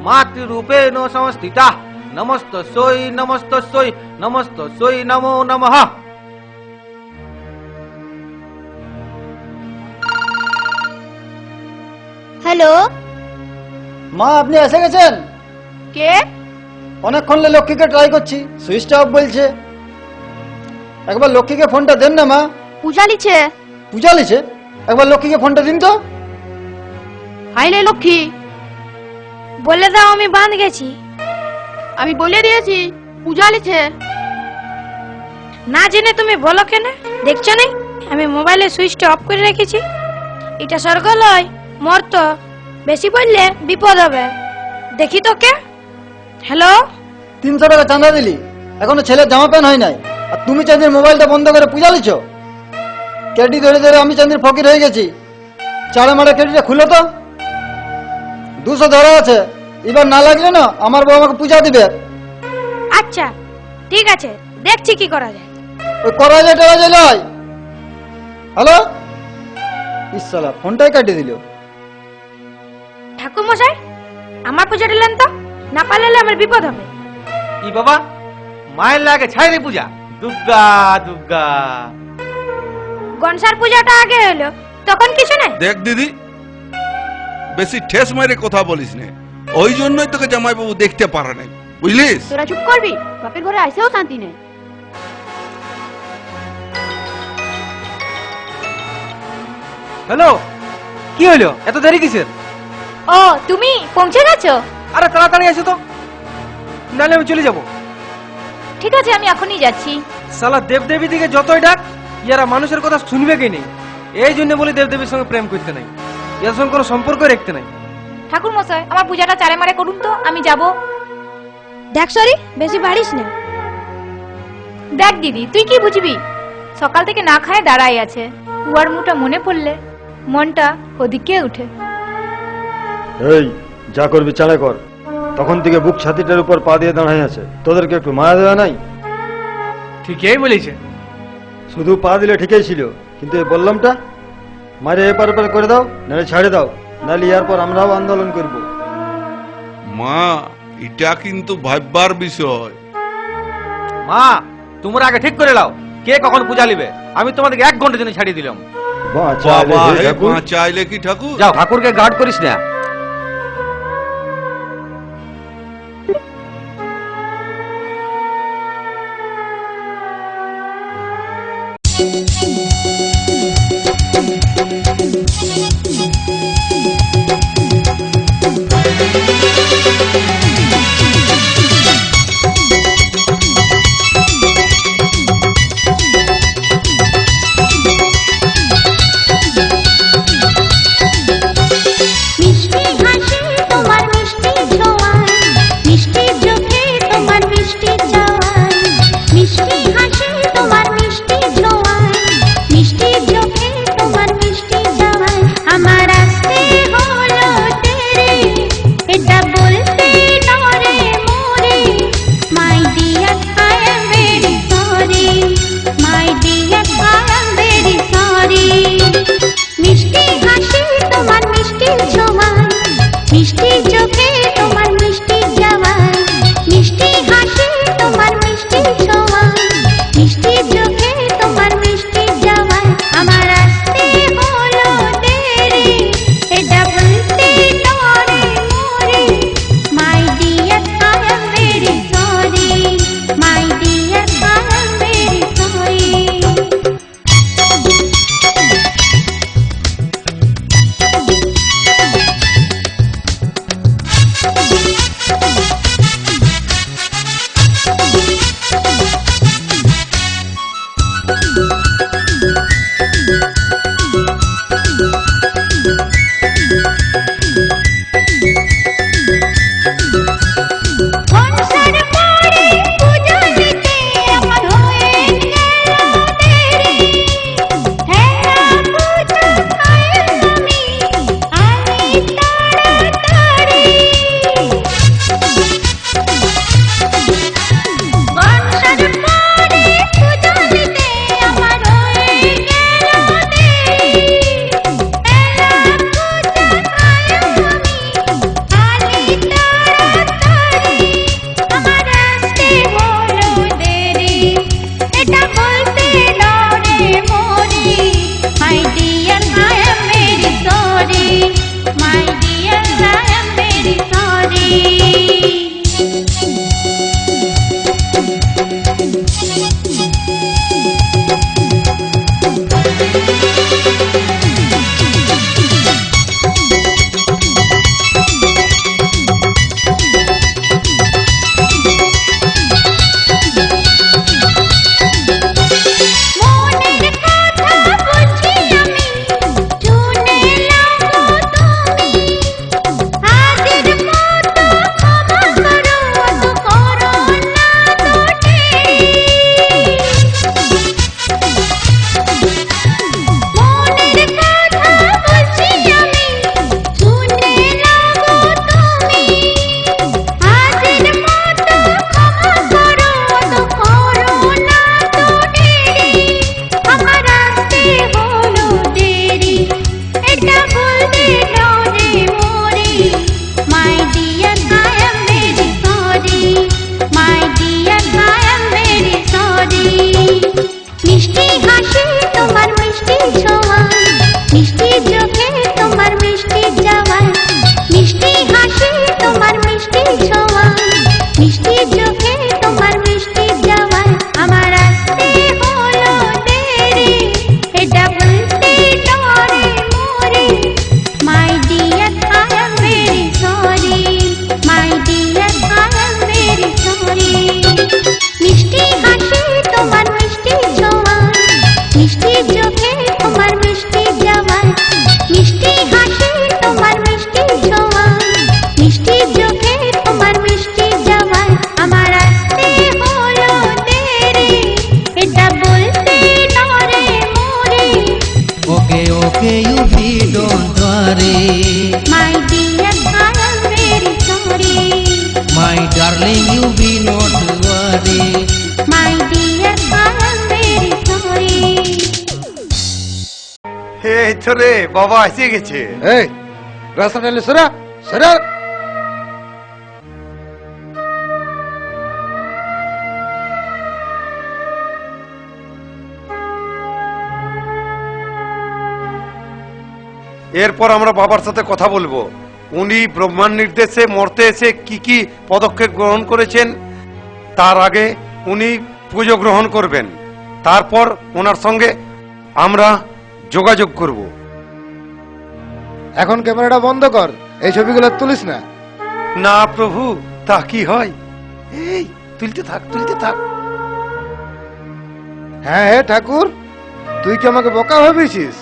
মাতৃরূপেণ সংস্থিতা নমস্তস্যৈ নমস্তস্যৈ নমস্তস্যৈ নমো নমঃ। হ্যালো, মা আপনি এসে গেছেন? কে? অনেকক্ষণ লক্ষ্মীকে ট্রাই করছি, সুইচটা অফ বলছে। একবার লক্ষ্মীকে ফোনটা দেন না মা। পূজা লিছে। পূজা লিছে? একবার লক্ষ্মীকে ফোনটা দিন তো। হাইলে লক্ষ্মী, বলে দাও আমি বাঁধ গেছি। আমি বলে দিয়েছি পূজা লিছে। না জেনে তুমি বলো কেন? দেখছো না আমি মোবাইলে সুইচটা অফ করে রেখেছি। এটা স্বর্গ লয় মর্ত, বেশি বললে বিপদ হবে। দেখি তোকে। হ্যালো, 300 টাকা চাঁদা দিলি, এখনো ছেলের জামা প্যান্ট হয় নাই, আর তুমি চাঁদির মোবাইলটা বন্ধ করে পূজা লিছো? কেডি ধরে ধরে আমি চাঁদির ফকির হয়ে গেছি। চাড়ে মারে কেডিটা খুলো তো। 200 ধরা আছে, এবার না লাগলে না আমার বউ আমাকে পূজা দিবে। আচ্ছা ঠিক আছে, দেখছি কি করা যায়। ওই করা যায় টরা যায় লয়। হ্যালো, ইসালা ফোনটাই কাটিয়ে দিল। ঠাকুর মশাই, আমার পূজা দিলেন তো, না পারলে আমার বিপদ হবে। ই বাবা, মায়ের লাগে ছাইরে পূজা। দুর্গা দুর্গা। গনসার পূজাটা আগে হলো, তখন কিছু নাই। দেখ দিদি, বেশি ঠেস মারে কথা বলিস না, ওই জন্যই তোকে জামাইবাবু দেখতে পারে নাই, বুঝলিস? তোরা চুপ করবি, বাপের ঘরে আইসেও শান্তি নেই। হ্যালো, কি হইলো? এত দেরি কিসের? ও তুমি পৌঁছে গেছো? আরে তাড়াতাড়ি এসো তো, নাহলে আমি চলে যাব। ঠিক আছে, আমি এখনই যাচ্ছি। শালা দেবদেবী দিকে যতই ডাক, ইয়ারা মানুষের কথা শুনবে কি নেই। এই জন্য বলি দেবদেবীর সঙ্গে প্রেম করতে নাই, এর সঙ্গে কোনো সম্পর্ক রাখতে নাই। ঠাকুর মশাই, আমার পূজাটা চারে মারে করুন তো, আমি যাব। দেখ সরি, বেশি বাড়িস না। দেখ দিদি, তুই কি বুঝবি? সকাল থেকে না খায় দাঁড়াই আছে। উয়ার মুটা মনে পড়লে মনটা ওদিকে উঠে। এই যা করবি চাঁড়ে কর। তখন থেকে বুক ছাতিটার উপর পা দিয়ে দাঁড়াই আছে, তোদেরকে একটু মায়া দেওয়া নাই? ঠিকই বলেছে। শুধু পা দিলে ঠিকই ছিল, কিন্তু এই বললামটা মারে এপার ওপার করে দাও, নাহলে ছাড়ে দাও, নাহলে ইয়ার পর আমরাও আন্দোলন করব। মা, এটা কিন্তু ভাববার বিষয়। মা, তোমরা আগে ঠিক করে লাও কে কখন পূজা নিবে। আমি তোমাদেরকে 1 ঘন্টার জন্য ছাড়িয়ে দিলাম। বাবা, চাইলে কি ঠাকুর? যাও, ঠাকুরকে গার্ড করিস না। মিষ্টি My dear, I am very sorry. মিষ্টি হাসি তোমার মিষ্টি ছোঁয়া, মিষ্টি চোখে তোমার মিষ্টি জওয়ান, মিষ্টি হাসি তোমার মিষ্টি ছোঁয়া, মিষ্টি চোখে তোমার মিষ্টি জওয়ান। আমার আসতে হলো দেরি, এটা বলতে ডরে মরি। My dear, I am very sorry. My dear, I am very sorry. মিষ্টি হাসি তোমার মিষ্টি ছোঁয়া, মিষ্টি চোখে তোমার মিষ্টি জওয়ান, মিষ্টি হাসি তোমার মিষ্টি ছোঁয়া, মিষ্টি চোখে তোমার মিষ্টি জওয়ান। আমার আসতে হলো দেরি, এটা বলতে ডরে মরি। Okay, okay, you be don't worry. My dear, I am very sorry. My darling, you be not worry. My dear, I am very sorry. এই তো রে বাবা এসে গেছে। এই রাস্তা নাইলে সরা সরা। এরপর আমরা বাবার সাথে কথা বলবো। উনি ব্রহ্মার নির্দেশে মর্তে এসে কি কি পদক্ষেপ গ্রহণ করেছেন, তার আগে উনি পুজো গ্রহণ করবেন। তারপর ওনার সঙ্গে আমরা যোগাযোগ করব। এখন ক্যামেরাটা বন্ধ কর, এই ছবিগুলো তুলিস না। না প্রভু, তা কি হয়? এই তুলতে থাক তুলতে থাক। হ্যাঁ হ্যাঁ ঠাকুর, তুই কি আমাকে বোকা ভাবিছিস?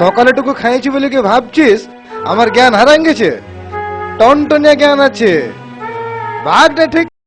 সকালেটুকু খাইছি বলে কি ভাবছিস আমার জ্ঞান হারান গেছে? টনটনিয়া জ্ঞান আছে, ভাগটা ঠিক